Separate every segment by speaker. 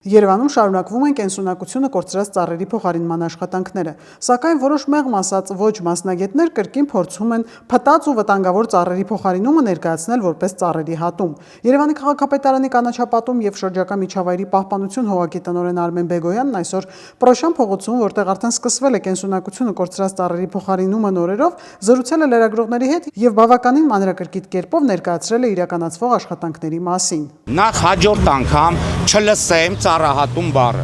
Speaker 1: Երևանում շարունակվում են կենսունակությունը կորցրած ծառերի փոխարինման աշխատանքները, սակայն որոշ մեղմ ասած ոչ մասնագետներ կրկին փորձում են փտած ու վտանգավոր ծառերի փոխարինումը ներկայացնել որպես ծառերի հատում։ Երևանի քաղաքապետարանի կանաչապատում եւ շրջակա միջավայրի պահպանություն հողակի տնօրեն Արմեն Բեգոյանն այսօր Պրոշան փողոցում, որտեղ արդեն սկսվել է կենսունակությունը կորցրած ծառերի փոխարինումը նորերով, զրուցել է լրագրողների հետ եւ բավականին մանրակրկիտ կերպով ներկայացրել է իրականացվող աշխատանքների մասին։
Speaker 2: Նախ հաջորդ անգամ չլսեմ ծառահատում բառը։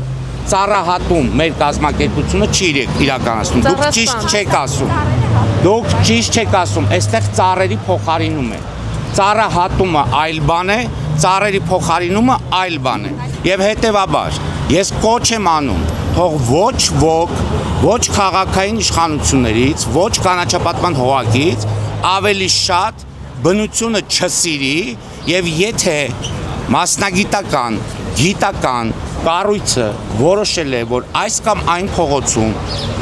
Speaker 2: Ծառահատում մեր կազմակերպությունը չի իրականացնում։ Դուք ճիշտ չեք ասում։ Դուք ճիշտ չեք ասում, այստեղ ծառերի փոխարինում է։ Ծառահատումը այլ բան է, ծառերի փոխարինումը այլ բան է։ Եվ հետևաբար ես կոչ եմ անում, թող ոչ ոք, ոչ քաղաքային իշխանություններից, ոչ կանաչապատման հողակից ավելի շատ բնությունը չսիրի եւ եթե մասնագիտական, գիտական կառույցը որոշել է, որ այս կամ այն փողոցում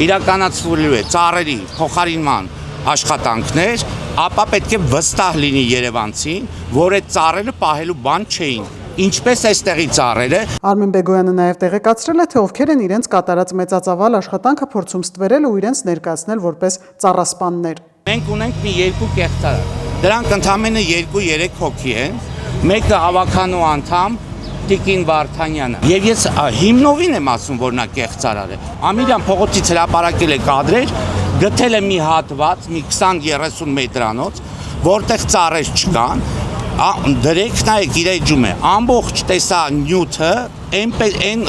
Speaker 2: իրականացվելու է ծառերի փոխարինման աշխատանքներ, ապա պետք է վստահ լինի երևանցին, որ այդ ծառերը պահելու բան չէին, ինչպես այստեղի ծառերը։
Speaker 1: Արմեն Բեգոյանը նաև տեղեկացրել է, թե ովքեր են իրենց կատարած մեծածավալ աշխատանքը փորձում ստվերել ու իրենց ներկայացնել որպես ծառասպաններ։
Speaker 2: Մենք ունենք մի երկու կեղծարար, դրանք ընդամենը 2-3 հոգի են, մեկը հավաքանու անդամ Տիկին Վարդանյանը։ Եվ ես հիմնովին եմ ասում, որ նա կեղծարար է։ Ամիրյան փողոցից հրապարակել է կադրեր, գտել է մի հատված, մի 20-30 մետրանոց, որտեղ ծառեր չկան, դրեք նայեք իր էջում է, ամբողջ տեսա նյութը այն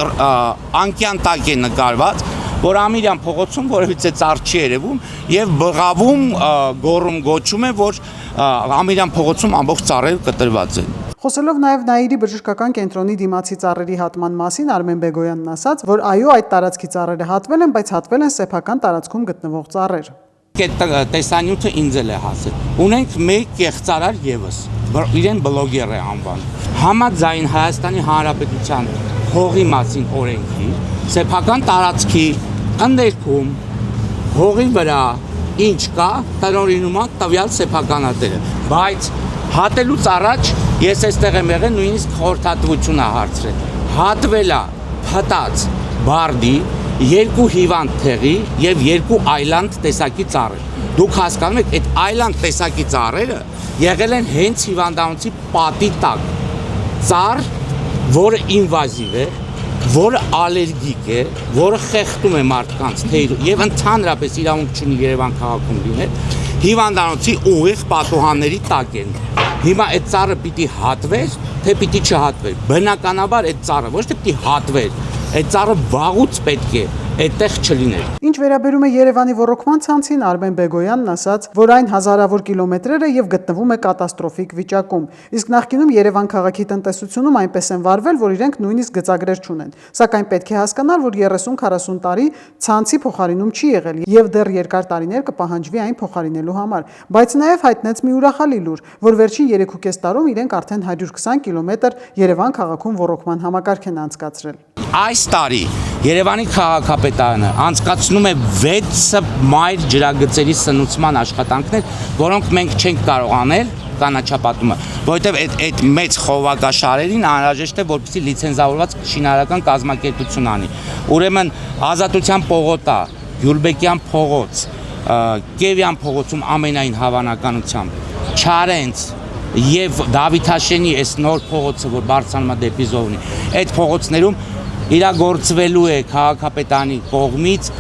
Speaker 2: անկյան տակ է նկարված, որ Ամիրյան փողոցում որևիցե ծառ չի երևում եւ բղավում գոռում գոչում է, որ Ամիրյան փողոցում ամբողջ ծառերը կտրված են։
Speaker 1: Խոսելով նաև Նաիրի բժշկական կենտրոնի դիմացի ծառերի հատման մասին, Արմեն Բեգոյանն ասաց, որ այո, այդ տարածքի ծառերը հատվել են, բայց հատվել են սեփական տարածքում գտնվող ծառեր։
Speaker 2: Այդ տեսանյութը ինձ էլ է հասել։ Ունենք մեկ կեղծարար եւս, իրեն բլոգեր է անվանում։ Համաձայն Հայաստանի Հանրապետության հողի մասին օրենքի, սեփական տարածքի ընդերքում հողի վրա ինչ կա, տնօրինում է տվյալ սեփականատերը, բայց հատելուց առաջ ես այստեղ եմ եղել նույնիսկ խորհրդատվություն է հարցրել։ Հատվելա փտած բարդի, երկու հիվանդ թեղի եւ երկու այլանդ տեսակի ծառեր։ Դուք հասկանում եք, այդ այլանդ տեսակի ծառերը եղել են հենց հիվանդանոցի պատի տակ։ Ծառ, որը ինվազիվ է, որը ալերգիկ է, որը խեղդում է մարդկանց թեյ եւ ընդհանրապես իրավունք չունի Երևան քաղաքում լինել, հիվանդանոցի ուղիղ պատուհանների տակ են։ Հիմա այդ ծառը պիտի հատվեր, թե պիտի չհատվեր։ Բնականաբար այդ ծառը ոչ թե պիտի հատվեր, այդ ծառը վաղուց պետք է այդտեղ չլիներ։
Speaker 1: Ինչ վերաբերում է Երևանի ռոռոկման ցանցին, Արմեն Բեգոյանն ասաց, որ այն հազարավոր կիլոմետրեր է եւ գտնվում է կատաստրոֆիկ վիճակում։ Իսկ նախկինում Երևան քաղաքի տնտեսությունում այնպես են վարվել, որ իրենք նույնիսկ գծագրեր չունեն։ Սակայն պետք է հասկանալ, որ 30-40 տարի ցանցի փոխարինում չի եղել եւ դեռ երկար տարիներ կպահանջվի այն փոխարինելու համար։ Բայց նաեւ հայտնեց մի ուրախալի լուր, որ վերջին 3.5 տարում իրենք արդեն 120 կիլոմետր Երևան քաղաքում ռոռոկման համակարգ են անցկացրել։
Speaker 2: Այս տարի Երևանի քաղաքապետարանը անցկացնում է 6 մայր ջրագծերի սնուցման աշխատանքներ, որոնք մենք չենք կարող անել կանաչապատումը, որովհետև այդ մեծ խողովակաշարերին անհրաժեշտ է, որպեսզի լիցենզավորված շինարարական կազմակերպություն անի։ Ուրեմն Ազատության պողոտա, Գյուլբեկյան փողոց, Կևյան փողոցում ամենայն հավանականությամբ, Չարենց եւ Դավիթաշենի այս նոր փողոցը, որ բարձրանում է դեպի Զովնի, այդ փողոցներում իրագործվելու է քաղաքապետարանի կողմից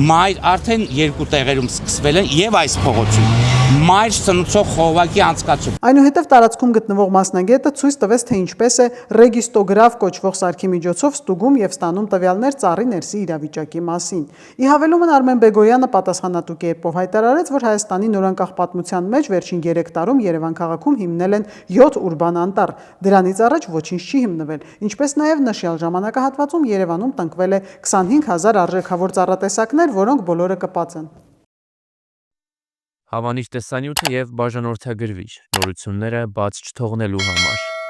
Speaker 2: մայր արդեն 2 տեղերում սկսվել են եւ այս փողոցում մայր սնուցող խողովակի անցկացում։
Speaker 1: Այնուհետև տարածքում գտնվող մասնագետը ցույց տվեց, թե ինչպես է ռեգիստոգրաֆ կոչվող սարքի միջոցով ստուգում եւ ստանում տվյալներ ծառի ներսի իրավիճակի մասին։ Ի հավելումն Արմեն Բեգոյանը պատասխանատու կերպով հայտարարեց, որ Հայաստանի նորանկախ պատմության մեջ վերջին 3 տարում Երևան քաղաքում հիմնել են 7 ուրբան անտառ։ Դրանից առաջ ոչինչ չի հիմնվել, ինչպես նաեւ նշյալ ժամանակահատվածում Երևանում տնկվել է 25000 արժեքավոր ծառատեսակներ, որոնք բոլորը կպած են։
Speaker 3: Հավանիր տեսանյութը եւ բաժանորդագրվիչ նորությունները բաց չթողնելու համար։